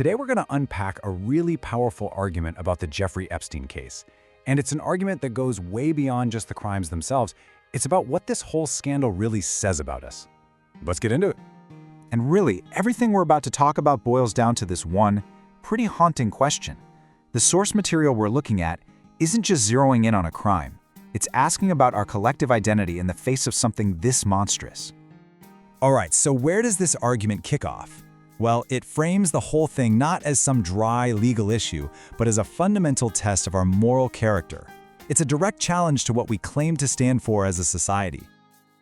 Today we're going to unpack a really powerful argument about the Jeffrey Epstein case. And it's an argument that goes way beyond just the crimes themselves. It's about what this whole scandal really says about us. Let's get into it. And really, everything we're about to talk about boils down to this one, pretty haunting question. The source material we're looking at isn't just zeroing in on a crime. It's asking about our collective identity in the face of something this monstrous. All right, so where does this argument kick off? Well, it frames the whole thing not as some dry legal issue, but as a fundamental test of our moral character. It's a direct challenge to what we claim to stand for as a society.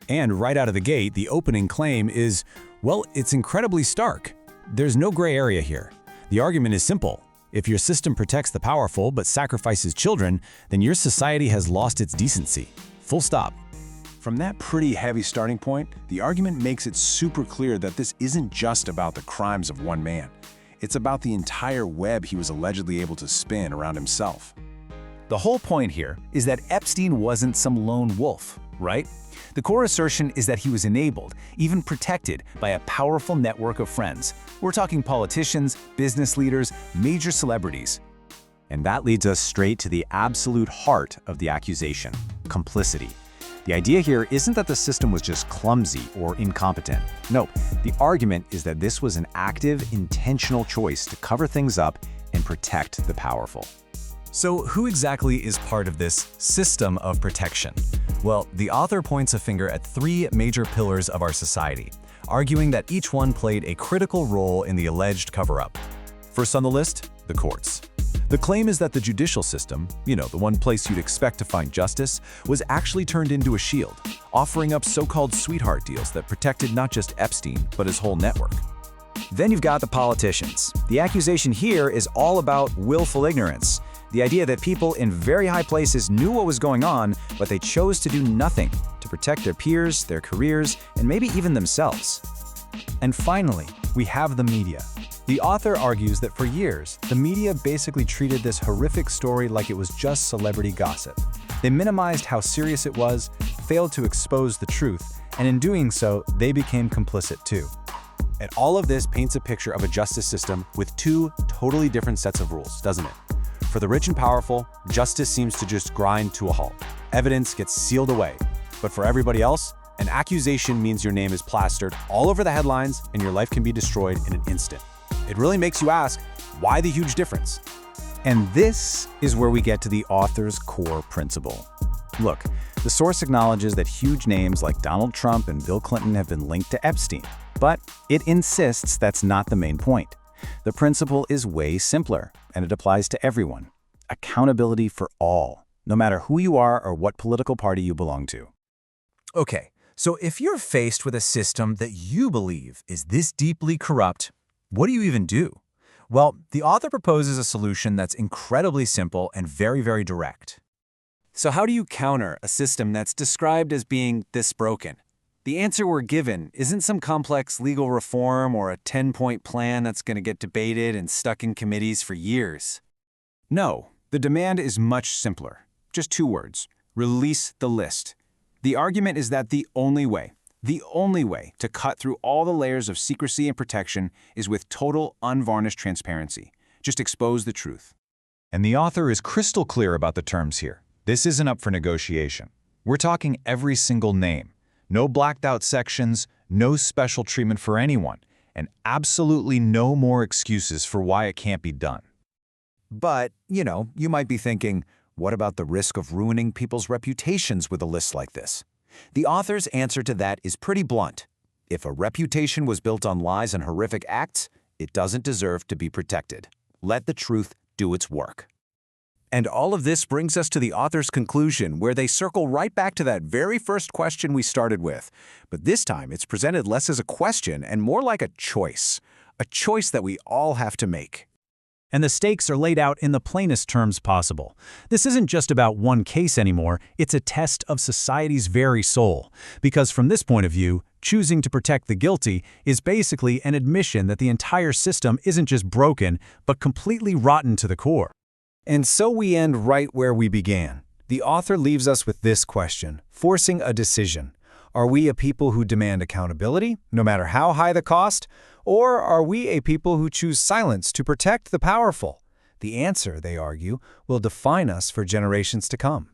And right out of the gate, the opening claim is, well, it's incredibly stark. There's no gray area here. The argument is simple. If your system protects the powerful but sacrifices children, then your society has lost its decency. Full stop. From that pretty heavy starting point, the argument makes it super clear that this isn't just about the crimes of one man. It's about the entire web he was allegedly able to spin around himself. The whole point here is that Epstein wasn't some lone wolf, right? The core assertion is that he was enabled, even protected, by a powerful network of friends. We're talking politicians, business leaders, major celebrities. And that leads us straight to the absolute heart of the accusation: complicity. The idea here isn't that the system was just clumsy or incompetent. No, the argument is that this was an active, intentional choice to cover things up and protect the powerful. So who exactly is part of this system of protection? Well, the author points a finger at three major pillars of our society, arguing that each one played a critical role in the alleged cover-up. First on the list, the courts. The claim is that the judicial system, the one place you'd expect to find justice, was actually turned into a shield, offering up so-called sweetheart deals that protected not just Epstein, but his whole network. Then you've got the politicians. The accusation here is all about willful ignorance. The idea that people in very high places knew what was going on, but they chose to do nothing to protect their peers, their careers, and maybe even themselves. And finally, we have the media. The author argues that for years, the media basically treated this horrific story like it was just celebrity gossip. They minimized how serious it was, failed to expose the truth, and in doing so, they became complicit too. And all of this paints a picture of a justice system with two totally different sets of rules, doesn't it? For the rich and powerful, justice seems to just grind to a halt. Evidence gets sealed away. But for everybody else, an accusation means your name is plastered all over the headlines and your life can be destroyed in an instant. It really makes you ask, why the huge difference? And this is where we get to the author's core principle. Look, the source acknowledges that huge names like Donald Trump and Bill Clinton have been linked to Epstein, but it insists that's not the main point. The principle is way simpler, and it applies to everyone. Accountability for all, no matter who you are or what political party you belong to. Okay, so if you're faced with a system that you believe is this deeply corrupt, what do you even do? Well, the author proposes a solution that's incredibly simple and very, very direct. So how do you counter a system that's described as being this broken? The answer we're given isn't some complex legal reform or a 10-point plan that's going to get debated and stuck in committees for years. No, the demand is much simpler. Just two words: release the list. The argument is that the only way to cut through all the layers of secrecy and protection is with total, unvarnished transparency. Just expose the truth. And the author is crystal clear about the terms here. This isn't up for negotiation. We're talking every single name. No blacked out sections, no special treatment for anyone, and absolutely no more excuses for why it can't be done. But, you might be thinking, what about the risk of ruining people's reputations with a list like this? The author's answer to that is pretty blunt. If a reputation was built on lies and horrific acts, it doesn't deserve to be protected. Let the truth do its work. And all of this brings us to the author's conclusion, where they circle right back to that very first question we started with. But this time, it's presented less as a question and more like a choice that we all have to make. And the stakes are laid out in the plainest terms possible. This isn't just about one case anymore, it's a test of society's very soul. Because from this point of view, choosing to protect the guilty is basically an admission that the entire system isn't just broken, but completely rotten to the core. And so we end right where we began. The author leaves us with this question, forcing a decision. Are we a people who demand accountability, no matter how high the cost? Or are we a people who choose silence to protect the powerful? The answer, they argue, will define us for generations to come.